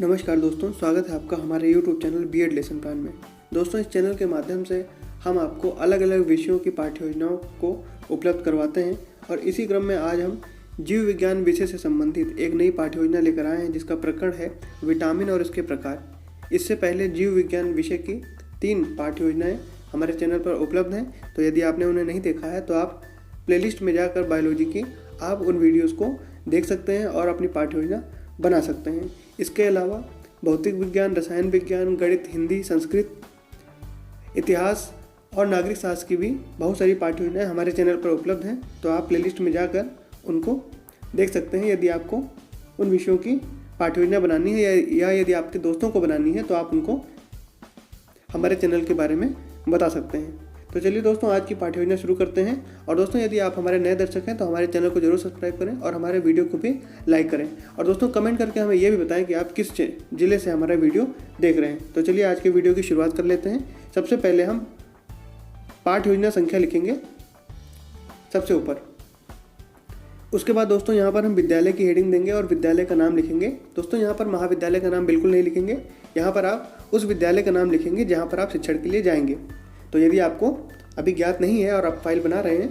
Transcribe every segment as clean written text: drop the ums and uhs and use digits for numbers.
नमस्कार दोस्तों, स्वागत है आपका हमारे YouTube channel B Ed lesson plan में। दोस्तों, इस चैनल के माध्यम से हम आपको अलग अलग विषयों की पाठ्य योजनाओं को उपलब्ध करवाते हैं और इसी क्रम में आज हम जीव विज्ञान विषय से संबंधित एक नई पाठ्य योजना लेकर आए हैं जिसका प्रकरण है विटामिन और इसके प्रकार। इससे पहले जीव विज्ञान विषय की 3 पाठ्य योजनाएँ हमारे चैनल पर उपलब्ध हैं, तो यदि आपने उन्हें नहीं देखा है तो आप प्लेलिस्ट में जाकर बायोलॉजी की आप उन वीडियोज़ को देख सकते हैं और अपनी पाठ्य योजना बना सकते हैं। इसके अलावा भौतिक विज्ञान, रसायन विज्ञान, गणित, हिंदी, संस्कृत, इतिहास और नागरिक शास्त्र की भी बहुत सारी पाठ्य योजनाएं हमारे चैनल पर उपलब्ध हैं, तो आप प्लेलिस्ट में जाकर उनको देख सकते हैं। यदि आपको उन विषयों की पाठ्य योजना बनानी है या यदि आपके दोस्तों को बनानी है तो आप उनको हमारे चैनल के बारे में बता सकते हैं। तो चलिए दोस्तों, आज की पाठ्य योजना शुरू करते हैं। और दोस्तों, यदि आप हमारे नए दर्शक हैं तो हमारे चैनल को जरूर सब्सक्राइब करें और हमारे वीडियो को भी लाइक करें। और दोस्तों, कमेंट करके हमें यह भी बताएं कि आप किस जिले से हमारा वीडियो देख रहे हैं। तो चलिए आज के वीडियो की शुरुआत कर लेते हैं। सबसे पहले हम पाठ्य योजना संख्या लिखेंगे सबसे ऊपर। उसके बाद दोस्तों यहाँ पर हम विद्यालय की हेडिंग देंगे और विद्यालय का नाम लिखेंगे। दोस्तों, यहाँ पर महाविद्यालय का नाम बिल्कुल नहीं लिखेंगे, यहाँ पर आप उस विद्यालय का नाम लिखेंगे जहाँ पर आप शिक्षण के लिए जाएंगे। तो यदि आपको अभी ज्ञात नहीं है और आप फाइल बना रहे हैं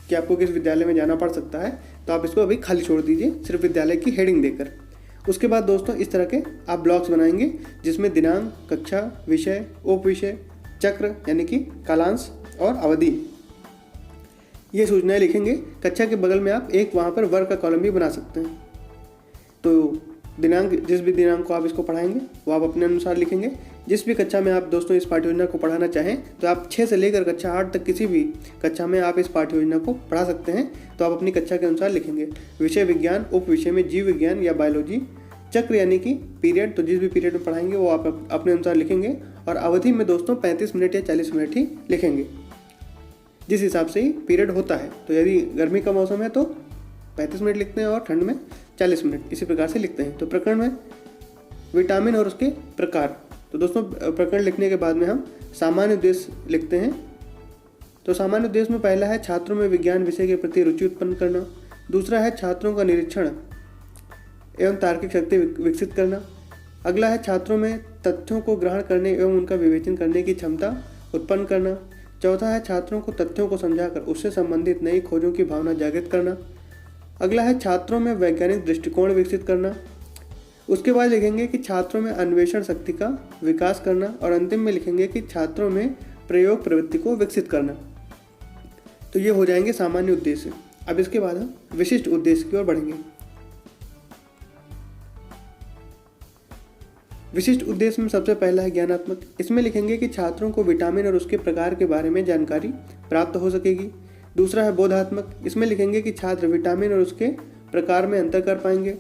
कि आपको किस विद्यालय में जाना पड़ सकता है, तो आप इसको अभी खाली छोड़ दीजिए, सिर्फ विद्यालय की हेडिंग देकर। उसके बाद दोस्तों इस तरह के आप ब्लॉक्स बनाएंगे जिसमें दिनांक, कक्षा, विषय, उप विषय, चक्र यानी कि कालांश और अवधि, ये सूचनाएं लिखेंगे। कक्षा के बगल में आप एक वहाँ पर वर्ग का कॉलम भी बना सकते हैं। तो दिनांक, जिस भी दिनांक को आप इसको पढ़ाएंगे वो आप अपने अनुसार लिखेंगे। जिस भी कक्षा में आप दोस्तों इस पाठ्य योजना को पढ़ाना चाहें तो आप 6 से लेकर कक्षा 8 तक किसी भी कक्षा में आप इस पाठ्य योजना को पढ़ा सकते हैं। तो आप अपनी कक्षा के अनुसार लिखेंगे। विषय विज्ञान, उप विषय में जीव विज्ञान या बायोलॉजी, चक्र यानी कि पीरियड, तो जिस भी पीरियड में पढ़ाएंगे वो आप अपने अनुसार लिखेंगे। और अवधि में दोस्तों 35 मिनट या 40 मिनट ही लिखेंगे, जिस हिसाब से ही पीरियड होता है। तो यदि गर्मी का मौसम है तो 35 मिनट लिखते हैं और ठंड में 40 मिनट, इसी प्रकार से लिखते हैं। तो प्रकरण में विटामिन और उसके प्रकार। तो दोस्तों प्रकरण लिखने के बाद में हम सामान्य उद्देश्य लिखते हैं। तो सामान्य उद्देश्य में पहला है छात्रों में विज्ञान विषय के प्रति रुचि उत्पन्न करना। दूसरा है छात्रों का निरीक्षण एवं तार्किक शक्ति विकसित करना। अगला है छात्रों में तथ्यों को ग्रहण करने एवं उनका विवेचन करने की क्षमता उत्पन्न करना। चौथा है छात्रों को तथ्यों को समझाकर उससे संबंधित नई खोजों की भावना जागृत करना। अगला है छात्रों में वैज्ञानिक दृष्टिकोण विकसित करना। उसके बाद लिखेंगे कि छात्रों में अन्वेषण शक्ति का विकास करना। और अंतिम में लिखेंगे कि छात्रों में प्रयोग प्रवृत्ति को विकसित करना। तो ये हो जाएंगे सामान्य उद्देश्य। अब इसके बाद हम विशिष्ट उद्देश्य की ओर बढ़ेंगे। विशिष्ट उद्देश्य में सबसे पहला है ज्ञानात्मक। इसमें लिखेंगे कि छात्रों को विटामिन और उसके प्रकार के बारे में जानकारी प्राप्त हो सकेगी। दूसरा है बोधात्मक। इसमें लिखेंगे कि छात्र विटामिन और उसके प्रकार में अंतर कर पाएंगे।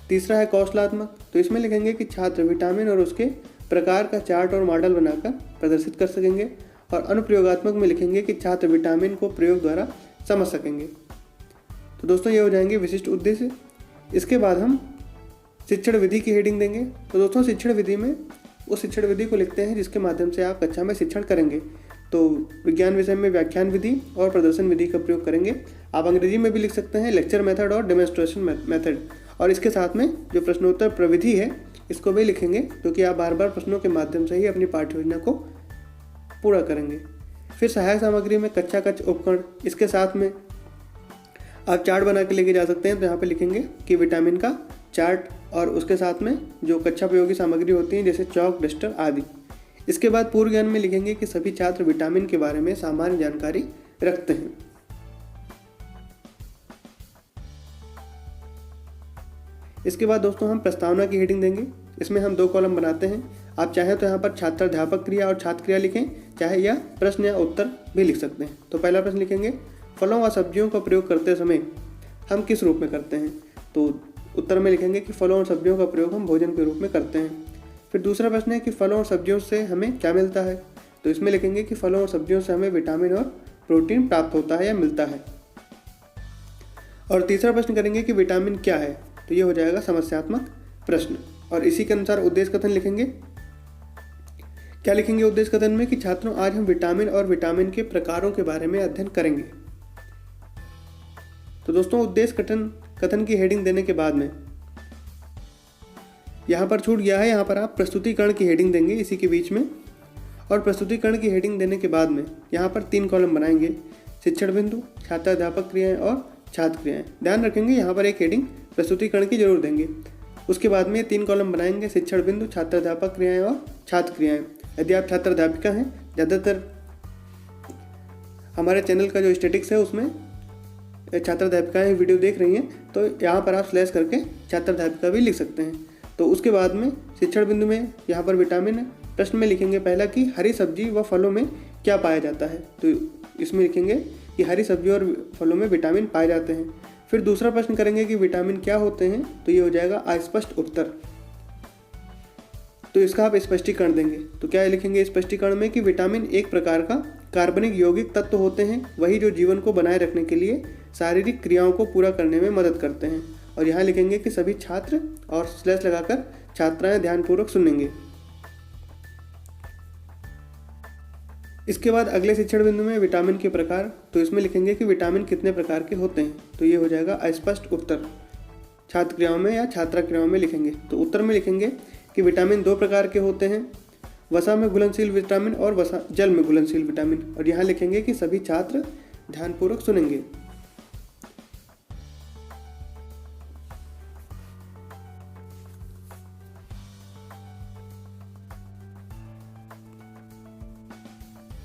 तीसरा है कौशलात्मक। तो इसमें लिखेंगे कि छात्र विटामिन और उसके प्रकार का चार्ट और मॉडल बनाकर प्रदर्शित कर सकेंगे। और अनुप्रयोगात्मक में लिखेंगे कि छात्र विटामिन को प्रयोग द्वारा समझ सकेंगे। तो दोस्तों ये हो जाएंगे विशिष्ट उद्देश्य। इसके बाद हम शिक्षण विधि की हेडिंग देंगे। तो दोस्तों शिक्षण विधि में उस शिक्षण विधि को लिखते हैं जिसके माध्यम से आप कक्षा में शिक्षण करेंगे। तो विज्ञान विषय में व्याख्यान विधि और प्रदर्शन विधि का प्रयोग करेंगे। आप अंग्रेजी में भी लिख सकते हैं लेक्चर मेथड और डेमोन्स्ट्रेशन मेथड। और इसके साथ में जो प्रश्नोत्तर प्रविधि है इसको भी लिखेंगे, क्योंकि आप बार बार प्रश्नों के माध्यम से ही अपनी पाठ्य योजना को पूरा करेंगे। फिर सहायक सामग्री में कक्षा कक्ष उपकरण, इसके साथ में आप चार्ट बना के लेके जा सकते हैं। तो यहाँ पे लिखेंगे कि विटामिन का चार्ट और उसके साथ में जो कक्षा उपयोगी सामग्री होती है जैसे चौक, डस्टर आदि। इसके बाद पूर्व ज्ञान में लिखेंगे कि सभी छात्र विटामिन के बारे में सामान्य जानकारी रखते हैं। इसके बाद दोस्तों हम प्रस्तावना की हेडिंग देंगे। इसमें हम 2 कॉलम बनाते हैं। आप चाहें तो यहाँ पर छात्र अध्यापक क्रिया और छात्र क्रिया लिखें, चाहे या प्रश्न या उत्तर भी लिख सकते हैं। तो पहला प्रश्न लिखेंगे, फलों व सब्जियों का प्रयोग करते समय हम किस रूप में करते हैं। तो उत्तर में लिखेंगे कि फलों और सब्जियों का प्रयोग हम भोजन के रूप में करते हैं। फिर दूसरा प्रश्न है कि फलों और सब्जियों से हमें क्या मिलता है। तो इसमें लिखेंगे कि फलों और सब्जियों से हमें विटामिन और प्रोटीन प्राप्त होता है या मिलता है। और तीसरा प्रश्न करेंगे कि विटामिन क्या है। तो ये हो जाएगा समस्यात्मक प्रश्न। और इसी के अनुसार उद्देश्य कथन लिखेंगे। क्या लिखेंगे उद्देश्य कथन में कि छात्रों आज हम विटामिन और विटामिन के प्रकारों के बारे में अध्ययन करेंगे। तो दोस्तों उद्देश्य कथन की हेडिंग देने के बाद में यहाँ पर छूट गया है, यहाँ पर आप प्रस्तुतिकरण की हेडिंग देंगे इसी के बीच में। और प्रस्तुतिकरण की हेडिंग देने के बाद में यहाँ पर 3 कॉलम बनाएंगे, शिक्षण बिंदु, छात्र अध्यापक क्रियाएं और छात्र क्रियाएं। ध्यान रखेंगे यहाँ पर एक हेडिंग प्रस्तुतिकरण की जरूर देंगे। उसके बाद में 3 कॉलम बनाएंगे, शिक्षण बिंदु, छात्र अध्यापक क्रियाएं और छात्र क्रियाएं। यदि आप छात्र अध्यापिका हैं, ज़्यादातर हमारे चैनल का जो स्टैटिक्स है उसमें छात्र अध्यापिकाएँ वीडियो देख रही हैं, तो यहाँ पर आप स्लैश करके छात्र अध्यापिका भी लिख सकते हैं। तो उसके बाद में शिक्षण बिंदु में यहाँ पर विटामिन है। प्रश्न में लिखेंगे पहला कि हरी सब्जी व फलों में क्या पाया जाता है, तो इसमें लिखेंगे कि हरी सब्जी और फलों में विटामिन पाए जाते हैं। फिर दूसरा प्रश्न करेंगे कि विटामिन क्या होते हैं, तो ये हो जाएगा अस्पष्ट उत्तर। तो इसका आप स्पष्टीकरण देंगे, तो क्या लिखेंगे स्पष्टीकरण में कि विटामिन एक प्रकार का कार्बनिक यौगिक तत्व होते हैं, वही जो जीवन को बनाए रखने के लिए शारीरिक क्रियाओं को पूरा करने में मदद करते हैं। और यहाँ लिखेंगे कि सभी छात्र और स्लैश लगाकर छात्राएं ध्यानपूर्वक सुनेंगे। इसके बाद अगले शिक्षण बिंदु में विटामिन के प्रकार, तो इसमें लिखेंगे कि विटामिन कितने प्रकार के होते हैं, तो ये हो जाएगा अस्पष्ट उत्तर। छात्र क्रियाओं में या छात्रा क्रियाओं में लिखेंगे, तो उत्तर में लिखेंगे कि विटामिन 2 प्रकार के होते हैं, वसा में घुलनशील विटामिन और वसा जल में घुलनशील विटामिन। और यहाँ लिखेंगे कि सभी छात्र ध्यानपूर्वक सुनेंगे।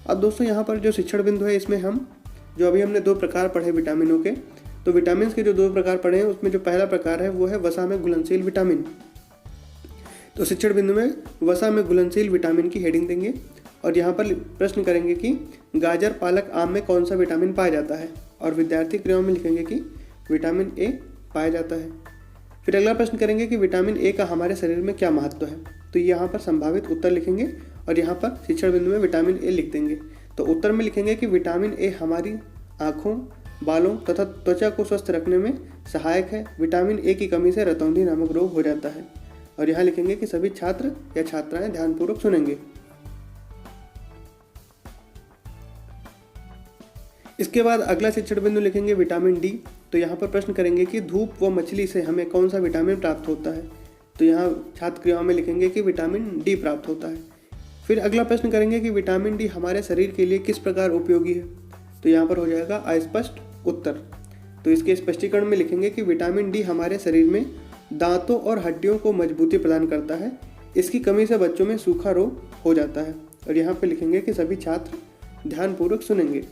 अब दोस्तों यहाँ पर जो शिक्षण बिंदु है इसमें हम जो अभी हमने 2 प्रकार पढ़े विटामिनों के, तो विटामिन के जो 2 प्रकार पढ़े हैं उसमें जो पहला प्रकार है वो है वसा में घुलनशील विटामिन। तो शिक्षण बिंदु में वसा में घुलनशील विटामिन की हेडिंग देंगे और यहाँ पर प्रश्न करेंगे कि गाजर, पालक, आम में कौन सा विटामिन पाया जाता है, और विद्यार्थी क्रियाओं में लिखेंगे कि विटामिन ए पाया जाता है। फिर अगला प्रश्न करेंगे कि विटामिन ए का हमारे शरीर में क्या महत्व है, तो यहाँ पर संभावित उत्तर लिखेंगे और यहाँ पर शिक्षण बिंदु में विटामिन ए लिख देंगे। तो उत्तर में लिखेंगे कि विटामिन ए हमारी आँखों, बालों तथा त्वचा को स्वस्थ रखने में सहायक है। विटामिन ए की कमी से रतौंधी नामक रोग हो जाता है। और यहाँ लिखेंगे कि सभी छात्र या छात्राएं ध्यानपूर्वक सुनेंगे। इसके बाद अगला शिक्षण बिंदु लिखेंगे विटामिन डी। तो यहाँ पर प्रश्न करेंगे कि धूप व मछली से हमें कौन सा विटामिन प्राप्त होता है, तो यहाँ छात्र क्रियाओं में लिखेंगे कि विटामिन डी प्राप्त होता है। फिर अगला प्रश्न करेंगे कि विटामिन डी हमारे शरीर के लिए किस प्रकार उपयोगी है, तो यहाँ पर हो जाएगा अस्पष्ट उत्तर। तो इसके स्पष्टीकरण में लिखेंगे कि विटामिन डी हमारे शरीर में दांतों और हड्डियों को मजबूती प्रदान करता है। इसकी कमी से बच्चों में सूखा रोग हो जाता है। और यहाँ पर लिखेंगे कि सभी छात्र ध्यानपूर्वक सुनेंगे।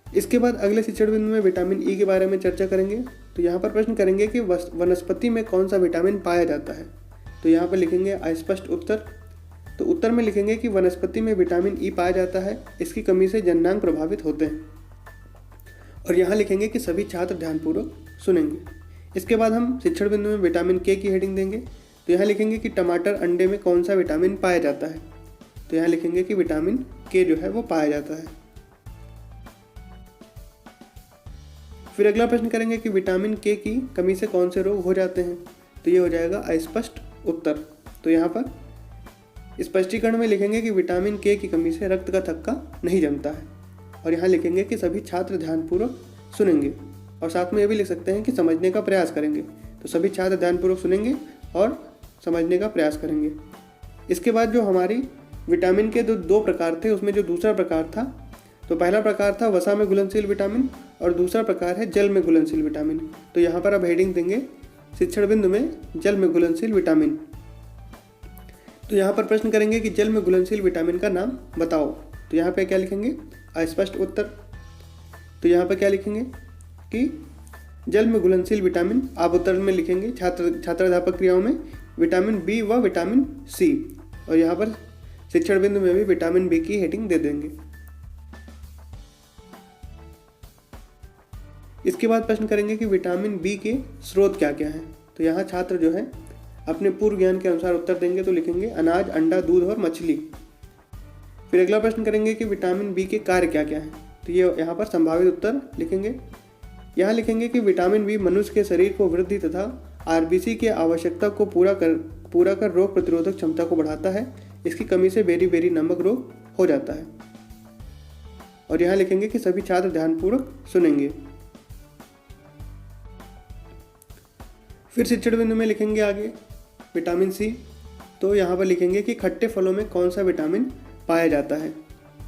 इसके बाद अगले शिक्षण बिंदु में विटामिन ई के बारे में चर्चा करेंगे। तो यहाँ पर प्रश्न करेंगे कि वनस्पति में कौन सा विटामिन पाया जाता है, तो यहाँ पर लिखेंगे अस्पष्ट उत्तर। तो उत्तर में लिखेंगे कि वनस्पति में विटामिन ई पाया जाता है, इसकी कमी से जननांग प्रभावित होते हैं। और यहाँ लिखेंगे कि सभी छात्र ध्यानपूर्वक सुनेंगे। इसके बाद हम शिक्षण बिंदु में विटामिन के की हेडिंग देंगे। तो यहाँ लिखेंगे कि टमाटर, अंडे में कौन सा विटामिन पाया जाता है, तो यहाँ लिखेंगे कि विटामिन के जो है वो पाया जाता है। फिर अगला प्रश्न करेंगे कि विटामिन के की कमी से कौन से रोग हो जाते हैं, तो ये हो जाएगा अस्पष्ट उत्तर। तो यहाँ पर स्पष्टीकरण में लिखेंगे कि विटामिन के की कमी से रक्त का थक्का नहीं जमता है। और यहाँ लिखेंगे कि सभी छात्र ध्यानपूर्वक सुनेंगे। और साथ में ये भी लिख सकते हैं कि समझने का प्रयास करेंगे। तो सभी छात्र ध्यानपूर्वक सुनेंगे और समझने का प्रयास करेंगे। इसके बाद जो हमारी विटामिन के जो 2 प्रकार थे उसमें जो दूसरा प्रकार था, तो पहला प्रकार था वसा में घुलनशील विटामिन और दूसरा प्रकार है जल में घुलनशील विटामिन। तो यहाँ पर अब हेडिंग देंगे शिक्षण बिंदु में जल में घुलनशील विटामिन। तो यहाँ पर प्रश्न करेंगे कि जल में घुलनशील विटामिन का नाम बताओ, तो यहाँ पे क्या लिखेंगे अस्पष्ट उत्तर। तो यहाँ पर क्या लिखेंगे कि जल में घुलनशील विटामिन, आप उत्तर में लिखेंगे छात्र अध्यापक क्रियाओं में विटामिन बी व विटामिन सी। और यहाँ पर शिक्षण बिंदु में भी विटामिन बी की हेडिंग दे देंगे। इसके बाद प्रश्न करेंगे कि विटामिन बी के स्रोत क्या क्या हैं, तो यहाँ छात्र जो है अपने पूर्व ज्ञान के अनुसार उत्तर देंगे। तो लिखेंगे अनाज, अंडा, दूध और मछली। फिर अगला प्रश्न करेंगे कि विटामिन बी के कार्य क्या क्या हैं, तो ये यहाँ पर संभावित उत्तर लिखेंगे। यहाँ लिखेंगे कि विटामिन बी मनुष्य के शरीर को वृद्धि तथा आरबीसी की आवश्यकता को पूरा कर रोग प्रतिरोधक क्षमता को बढ़ाता है। इसकी कमी से बेरी बेरी नामक रोग हो जाता है। और यहाँ लिखेंगे कि सभी छात्र ध्यानपूर्वक सुनेंगे। फिर शिक्षण बिंदु में लिखेंगे आगे विटामिन सी। तो यहाँ पर लिखेंगे कि खट्टे फलों में कौन सा विटामिन पाया जाता है।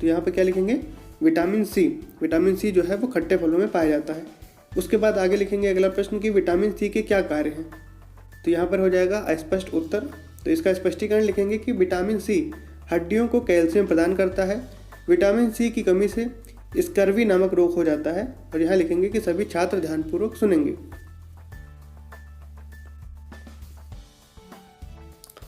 तो यहाँ पर क्या लिखेंगे, विटामिन सी। विटामिन सी जो है वो खट्टे फलों में पाया जाता है। उसके बाद आगे लिखेंगे अगला प्रश्न कि विटामिन सी के क्या कार्य हैं। तो यहाँ पर हो जाएगा अस्पष्ट उत्तर। तो इसका स्पष्टीकरण लिखेंगे कि विटामिन सी हड्डियों को कैल्शियम प्रदान करता है। विटामिन सी की कमी से स्कर्वी नामक रोग हो जाता है। और यहाँ लिखेंगे कि सभी छात्र ध्यानपूर्वक सुनेंगे।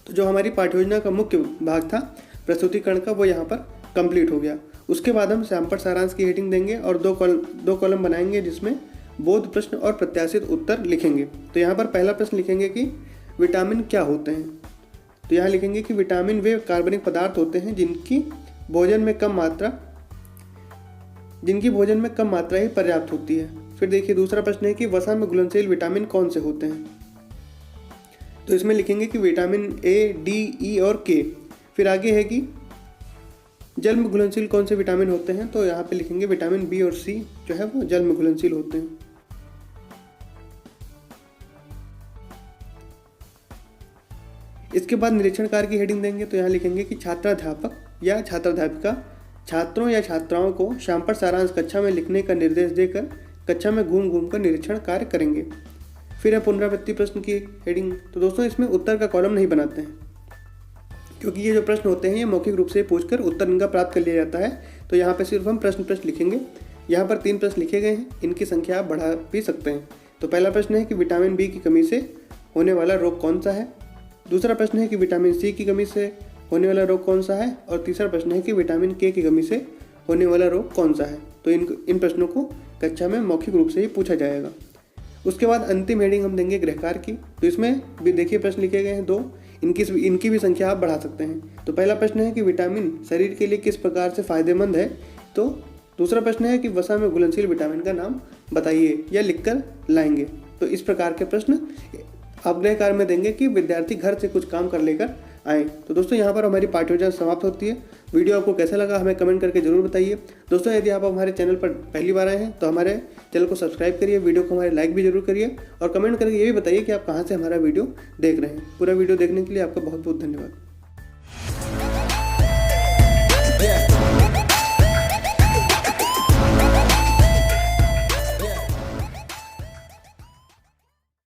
तो जो हमारी पाठ्ययोजना का मुख्य भाग था प्रस्तुतिकरण का, वो यहाँ पर कंप्लीट हो गया। उसके बाद हम सैंपल सारांश की हेडिंग देंगे और दो कॉलम बनाएंगे जिसमें बोध प्रश्न और प्रत्याशित उत्तर लिखेंगे। तो यहाँ पर पहला प्रश्न लिखेंगे कि विटामिन क्या होते हैं। तो यहाँ लिखेंगे कि विटामिन वे कार्बनिक पदार्थ होते हैं जिनकी भोजन में कम मात्रा ही पर्याप्त होती है। फिर देखिए दूसरा प्रश्न है कि वसा में घुलनशील विटामिन कौन से होते हैं। तो इसमें लिखेंगे कि विटामिन ए, डी, ई और के। फिर आगे है कि जल में घुलनशील कौन से विटामिन होते हैं। तो यहाँ पे लिखेंगे विटामिन बी और सी जो है वो जल में घुलनशील होते हैं। इसके बाद निरीक्षण कार्य की हेडिंग देंगे। तो यहाँ लिखेंगे कि छात्राध्यापक या छात्राध्यापिका छात्रों या छात्राओं को सैंपल सारांश कक्षा में लिखने का निर्देश देकर कक्षा में घूम घूम कर निरीक्षण कार्य करेंगे। फिर है पुनरावृत्ति प्रश्न की हेडिंग। तो दोस्तों इसमें उत्तर का कॉलम नहीं बनाते हैं क्योंकि ये जो प्रश्न होते हैं ये मौखिक रूप से पूछकर उत्तर इनका प्राप्त कर लिया जाता है। तो यहाँ पे सिर्फ हम प्रश्न लिखेंगे। यहाँ पर 3 प्रश्न लिखे गए हैं, इनकी संख्या आप बढ़ा भी सकते हैं। तो पहला प्रश्न है कि विटामिन बी की कमी से होने वाला रोग कौन सा है। दूसरा प्रश्न है कि विटामिन सी की कमी से होने वाला रोग कौन सा है। और तीसरा प्रश्न है कि विटामिन के की कमी से होने वाला रोग कौन सा है। तो इन प्रश्नों को कक्षा में मौखिक रूप से ही पूछा जाएगा। उसके बाद अंतिम हेडिंग हम देंगे गृहकार की। तो इसमें भी देखिए प्रश्न लिखे गए हैं 2, इनकी भी संख्या आप बढ़ा सकते हैं। तो पहला प्रश्न है कि विटामिन शरीर के लिए किस प्रकार से फायदेमंद है। तो दूसरा प्रश्न है कि वसा में घुलनशील विटामिन का नाम बताइए या लिखकर लाएंगे। तो इस प्रकार के प्रश्न आप गृह कार्य में देंगे कि विद्यार्थी घर से कुछ काम कर लेकर आए। तो दोस्तों यहाँ पर हमारी पाठ्ययोजना समाप्त होती है। वीडियो आपको कैसा लगा हमें कमेंट करके जरूर बताइए। दोस्तों यदि आप हमारे चैनल पर पहली बार आए हैं तो हमारे चैनल को सब्सक्राइब करिए, वीडियो को हमारे लाइक भी जरूर करिए और कमेंट करके ये भी बताइए कि आप कहाँ से हमारा वीडियो देख रहे हैं। पूरा वीडियो देखने के लिए आपका बहुत बहुत धन्यवाद।